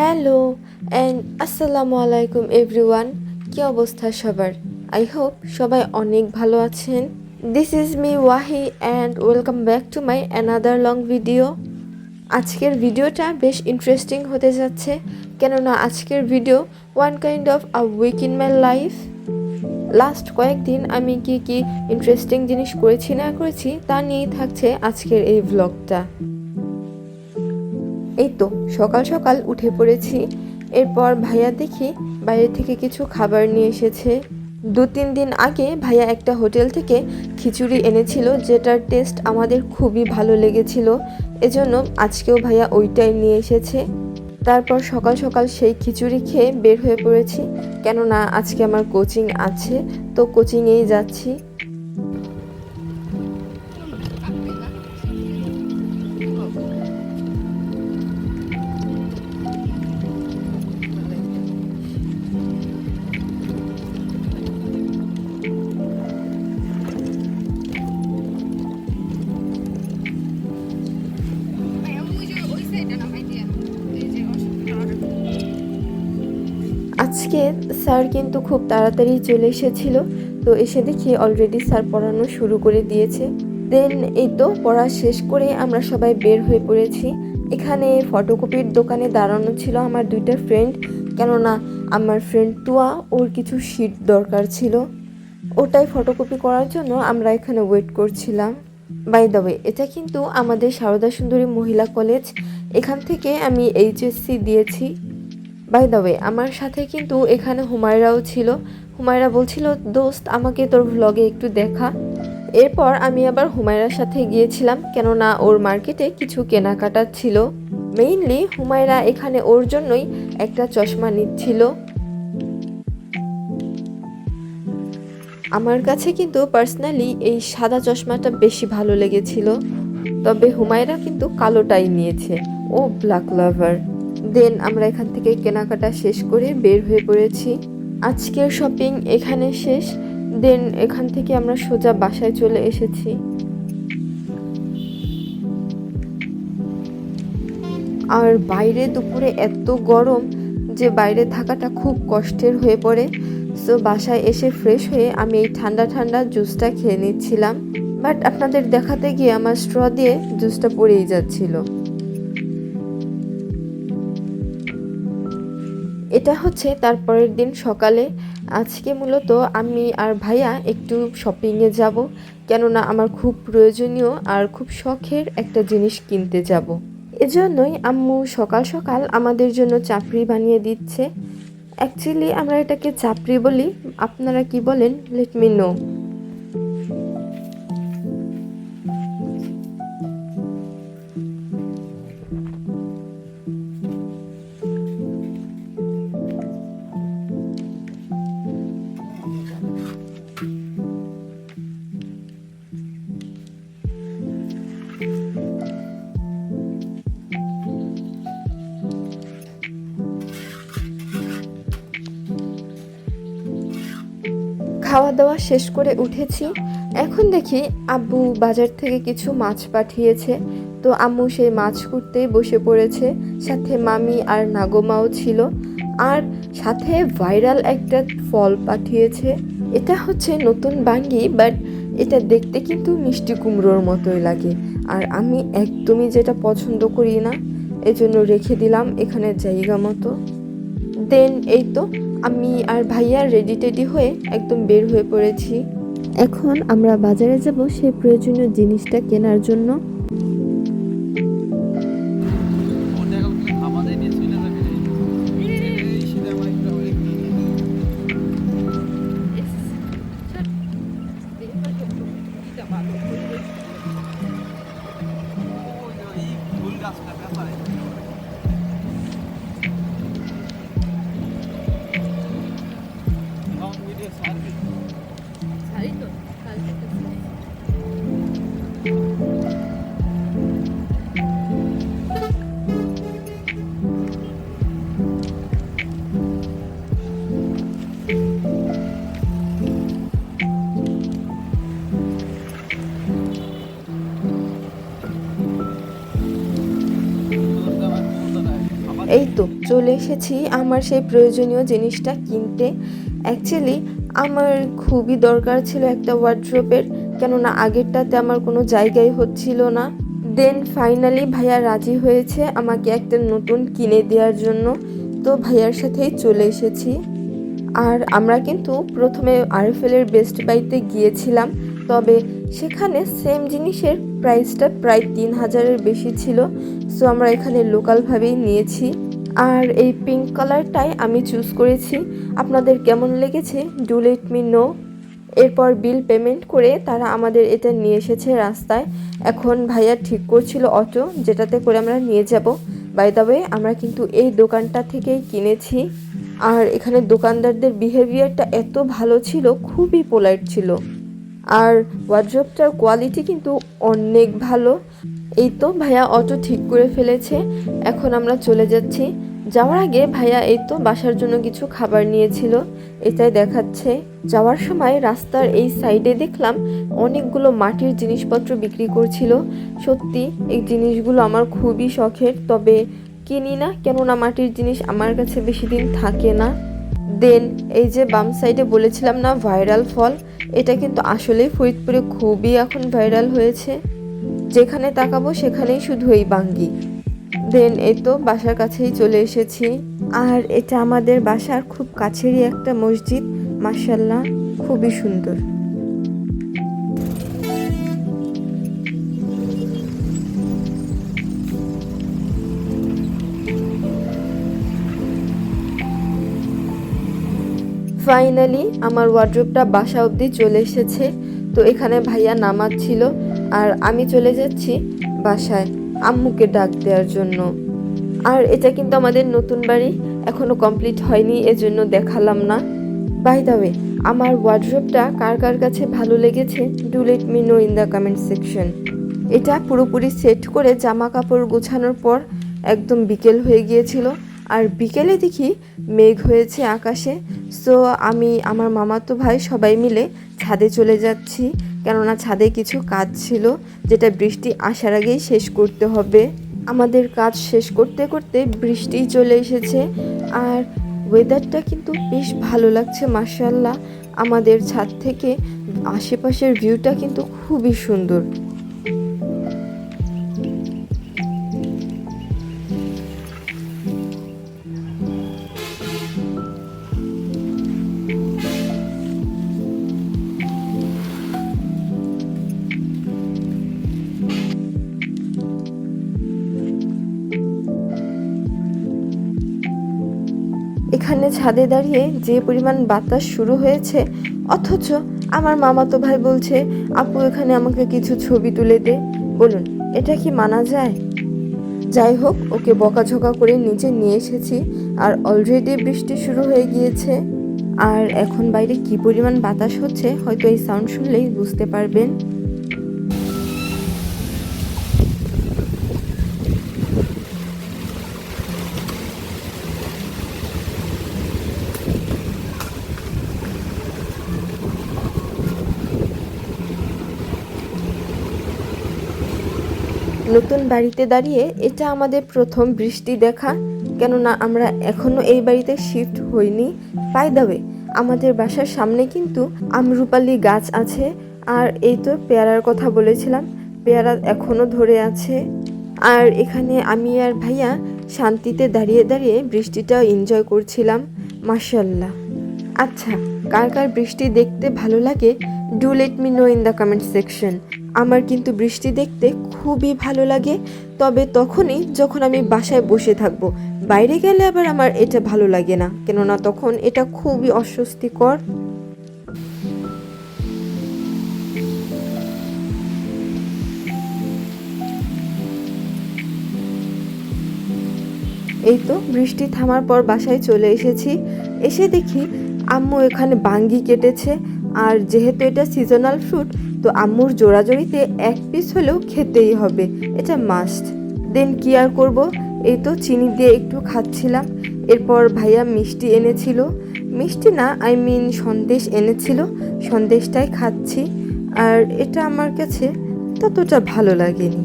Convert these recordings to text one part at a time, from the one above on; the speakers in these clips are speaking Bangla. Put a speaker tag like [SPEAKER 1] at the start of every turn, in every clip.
[SPEAKER 1] হ্যালো অ্যান্ড আসসালামু আলাইকুম এভরিওয়ান। কি অবস্থা সবার? আই হোপ সবাই অনেক ভালো আছেন। This is me Wahi and welcome back to my another long video. আজকের ভিডিওটা বেশ ইন্টারেস্টিং হতে যাচ্ছে, কেননা আজকের video one kind of a week in my life. Last কয়েকদিন আমি কি ইন্টারেস্টিং জিনিস করেছি না করেছি তা নিয়েই থাকছে আজকের এই ভ্লগটা। এই তো সকাল সকাল উঠে পড়েছি। এরপর ভাইয়া দেখি বাইরে থেকে কিছু খাবার নিয়ে এসেছে। 2-3 দিন আগে ভাইয়া একটা হোটেল থেকে খিচুড়ি এনেছিল, যেটার টেস্ট আমাদের খুবই ভালো লেগেছিল। এজন্য আজকেও ভাইয়া ওইটাই নিয়ে এসেছে। তারপর সকাল সকাল সেই খিচুড়ি খেয়ে বের হয়ে পড়েছি, কেননা আজকে আমার কোচিং আছে, তো কোচিংয়েই যাচ্ছি। আজকে স্যার কিন্তু খুব তাড়াতাড়ি চলে এসেছিল, তো এসে দেখি অলরেডি স্যার পড়ানো শুরু করে দিয়েছে। দেন এই তো পড়া শেষ করে আমরা সবাই বের হয়ে পড়েছি। এখানে ফটোকপির দোকানে দাঁড়ানো ছিল আমার 2টা ফ্রেন্ড, কেননা আমার ফ্রেন্ড তুয়া ওর কিছু শিট দরকার ছিল, ওটাই ফটোকপি করার জন্য আমরা এখানে ওয়েট করছিলাম। বাই দ্য ওয়ে, এটা কিন্তু আমাদের সারদা সুন্দরী মহিলা কলেজ, এখান থেকে আমি এইচএসসি দিয়েছি। বাই দ্য ওয়ে, আমার সাথে কিন্তু এখানে হুমায়রাও ছিল। হুমায়রা বলছিল, দোস্ত আমাকে তোর ভ্লগে একটু দেখা। এরপর আমি আবার হুমায়রার সাথে গিয়েছিলাম, কেননা ওর মার্কেটে কিছু কেনাকাটা ছিল। মেইনলি হুমায়রা এখানে ওর জন্যই একটা চশমা নিচ্ছিল। আমার কাছে কিন্তু পার্সোনালি এই সাদা চশমাটা বেশি ভালো লেগেছিল, তবে হুমায়রা কিন্তু কালোটাই নিয়েছে, ও ব্ল্যাক লাভার। দেন আমরা এখান থেকে কেনাকাটা শেষ করে বের হয়ে পড়েছি। আজকের শপিং এখানে শেষ। দেন এখান থেকে আমরা সোজা বাসায় চলে এসেছি। আর বাইরে দুপুরে এত গরম যে বাইরে থাকাটা খুব কষ্টের হয়ে পড়ে। সো বাসায় এসে ফ্রেশ হয়ে আমি এই ঠান্ডা ঠান্ডা জুসটা খেয়ে নিচ্ছিলাম, বাট আপনাদের দেখাতে গিয়ে আমার স্ট্র দিয়ে জুসটা পড়েই যাচ্ছিল। এটা হচ্ছে তারপরের দিন সকালে। আজকে মূলত আমি আর ভাইয়া একটু শপিংয়ে যাব, কেননা আমার খুব প্রয়োজনীয় আর খুব শখের একটা জিনিস কিনতে যাব। এজন্যই আম্মু সকাল সকাল আমাদের জন্য চাপড়ি বানিয়ে দিচ্ছে। অ্যাকচুয়ালি আমরা এটাকে চাপড়ি বলি, আপনারা কি বলেন লেট মি নো। খাওয়া দাওয়া শেষ করে উঠেছি। এখন দেখি আব্বু বাজার থেকে কিছু মাছ পাঠিয়েছে, তো আম্মু সেই মাছ কুটতেই বসে পড়েছে। সাথে মামি আর নাগমাও ছিল, আর সাথে ভাইরাল একটা ফল পাঠিয়েছে। এটা হচ্ছে নতুন বাঙ্গি, বাট এটা দেখতে কিন্তু মিষ্টি কুমড়োর মতোই লাগে, আর আমি একদমই যেটা পছন্দ করি না, এজন্য রেখে দিলাম এখানে জায়গা মতো। দেন এই তো আমি আর ভাইয়া রেডি টেডি হয়ে একদম বের হয়ে পড়েছি। এখন আমরা বাজারে যাব সেই প্রয়োজনীয় জিনিসটা কেনার জন্য। তো চলে এসেছি আমার সেই প্রয়োজনীয় জিনিসটা কিনতে। অ্যাকচুয়ালি আমার খুবই দরকার ছিল একটা ওয়ার্ড্রোবের, কেননা আগেরটাতে আমার কোনো জায়গাই হচ্ছিল না। দেন ফাইনালি ভাইয়া রাজি হয়েছে আমাকে একটা নতুন কিনে দেওয়ার জন্য। তো ভাইয়ার সাথেই চলে এসেছি। আর আমরা কিন্তু প্রথমে আরএফএলের বেস্ট বাইতে গিয়েছিলাম, তবে সেখানে সেম জিনিসের প্রাইসটা প্রায় 3000-এর বেশি ছিল। সো আমরা এখানে লোকালভাবেই নিয়েছি। আর এই পিঙ্ক কালারটাই আমি চুজ করেছি। আপনাদের কেমন লেগেছে ডু লেট মি নো। এরপর বিল পেমেন্ট করে তারা আমাদের এটা নিয়ে এসেছে রাস্তায়। এখন ভাইয়া ঠিক করছিল অটো, যেটাতে করে আমরা নিয়ে যাব। বাই দ্য ওয়ে আমরা কিন্তু এই দোকানটা থেকেই কিনেছি। আর এখানে দোকানদারদের বিহেভিয়ারটা এত ভালো ছিল, খুবই পোলাইট ছিল। আর ওয়ার্ড্রোবটার কোয়ালিটি কিন্তু অনেক ভালো। এই তো ভাইয়া অটো ঠিক করে ফেলেছে, এখন আমরা চলে যাচ্ছি। যাওয়ার আগে ভাইয়া এই তো বাসার জন্য কিছু খাবার নিয়েছিল, এটাই দেখাচ্ছে। যাওয়ার সময় রাস্তার এই সাইডে দেখলাম অনেকগুলো মাটির জিনিসপত্র বিক্রি করছিল। সত্যি এই জিনিসগুলো আমার খুবই শখের, তবে কিনি না, কেননা মাটির জিনিস আমার কাছে বেশি দিন থাকে না। দেন এই যে বাম সাইডে বলেছিলাম না ভাইরাল ফল, এটা কিন্তু আসলেই ফরিদপুরে খুবই এখন ভাইরাল হয়েছে। যেখানে তাকাবো সেখানেই শুধু এই বাঙ্গি। দেন এই তো বাসার কাছেই চলে এসেছি। আর এটা আমাদের বাসার খুব কাছেরই একটা মসজিদ, মাশাআল্লাহ খুবই সুন্দর। ফাইনালি আমার ওয়ার্ড্রোবটা বাসা অবধি চলে এসেছে। তো এখানে ভাইয়া নামাচ্ছিল আর আমি চলে যাচ্ছি বাসায় আম্মুকে ডাক দেওয়ার জন্য। আর এটা কিন্তু আমাদের নতুন বাড়ি, এখনো কমপ্লিট হয়নি, এজন্য দেখালাম না। বাই দ্য ওয়ে আমার ওয়ার্ড্রোবটা কার কার কাছে ভালো লেগেছে do let me no in the comment section. এটা পুরোপুরি সেট করে জামা কাপড় গোছানোর পর একদম বিকেল হয়ে গিয়েছিল। আর বিকেলে দেখি মেঘ হয়েছে আকাশে। সো আমি আমার মামাতো ভাই সবাই মিলে ছাদে চলে যাচ্ছি, কেননা ছাদে কিছু কাজ ছিল যেটা বৃষ্টি আসার আগেই শেষ করতে হবে। আমাদের কাজ শেষ করতে করতে বৃষ্টি চলে এসেছে। আর ওয়েদারটা কিন্তু বেশ ভালো লাগছে মাশাআল্লাহ। আমাদের ছাদ থেকে আশেপাশের ভিউটা কিন্তু খুবই সুন্দর। এখানে ছাদে দাঁড়িয়ে যে পরিমাণ বাতাস শুরু হয়েছে, অথচ আমার মামাতো ভাই বলছে আপু এখানে আমাকে কিছু ছবি তুলে দে। বলুন এটা কি মানা যায়? যাই হোক, ওকে বকাঝকা করে নিচে নিয়ে এসেছি। আর অলরেডি বৃষ্টি শুরু হয়ে গিয়েছে। আর এখন বাইরে কি পরিমাণ বাতাস হচ্ছে হয়তো এই সাউন্ড শুনলেই বুঝতে পারবেন। নতুন বাড়িতে দাঁড়িয়ে এটা আমাদের প্রথম বৃষ্টি দেখা, কেননা আমরা এখনো এই বাড়িতে শিফট হইনি। বাই দ্য ওয়ে আমাদের বাসার সামনে কিন্তু আমরুপালি গাছ আছে। আর এই তো পেয়ারার কথা বলেছিলাম, পেয়ারা এখনো ধরে আছে। আর এখানে আমি আর ভাইয়া শান্তিতে দাঁড়িয়ে দাঁড়িয়ে বৃষ্টিটা এনজয় করছিলাম, মাশাআল্লাহ। আচ্ছা, কার কার বৃষ্টি দেখতে ভালো লাগে do let me no in the comment section. আমার কিন্তু বৃষ্টি দেখতে খুবই ভালো লাগে, তবে তখনই যখন আমি বাসায় বসে থাকব। বাইরে গেলে আবার আমার এটা ভালো লাগে না, কেননা তখন এটা খুবই অস্বস্তিকর। এই তো বৃষ্টি থামার পর বাসায় চলে এসেছি। এসে দেখি আম্মু এখানে বাঙ্গি কেটেছে। আর যেহেতু এটা সিজনাল ফ্রুট, তো আম্মুর জোড়াজড়িতে এক পিস হলেও খেতেই হবে, এটা মাস্ট। দেন কি আর করব, এই তো চিনি দিয়ে একটু খাচ্ছিলাম। এরপর ভাইয়া মিষ্টি এনেছিল, মিষ্টি না আই মিন সন্দেশ এনেছিল, সন্দেশটাই খাচ্ছি। আর এটা আমার কাছে ততটা ভালো লাগেনি।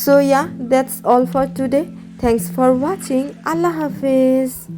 [SPEAKER 1] So yeah, that's all for today. Thanks for watching. Allah Hafiz.